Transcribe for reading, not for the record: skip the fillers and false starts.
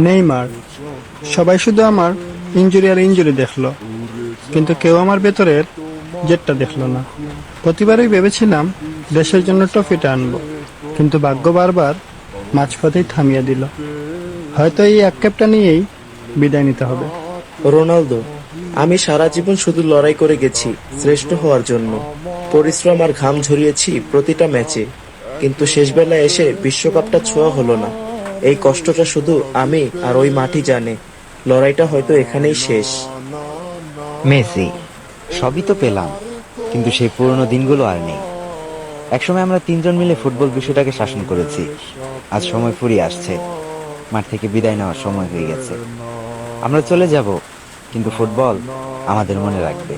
Neymar. সবাই শুধু আমার ইনজুরি আর ইনজুরি দেখলো, কিন্তু কেউ আমার ভেতরের জেটটা দেখলো না। প্রতিবারই ভেবেছিলাম দেশের জন্য ট্রফিটা আনবো, কিন্তু ভাগ্য বারবার মাঝপথেই থামিয়ে দিল। হয়তো এই এক ক্যাপটা নিয়েই বিদায় নিতে হবে। রোনালদো, আমি সারা জীবন শুধু লড়াই করে গেছি শ্রেষ্ঠ হওয়ার জন্য। পরিশ্রম আর ঘাম ঝরিয়েছি প্রতিটা ম্যাচে, কিন্তু শেষ বেলায় এসে বিশ্বকাপটা ছোঁয়া হলো না। এই কষ্টটা শুধু আমি আর ওই মাটি জানে। লড়াইটা হয়তো এখানেই শেষ। মেসি, সবই তো পেলাম, কিন্তু সেই পুরনো দিনগুলো আর নেই। একসময় আমরা তিনজন মিলে ফুটবল বিষয়টাকে শাসন করেছি। আজ সময় ফুরিয়ে আসছে, মাঠ থেকে বিদায় নেওয়ার সময় হয়ে গেছে। আমরা চলে যাব, কিন্তু ফুটবল আমাদের মনে রাখবে।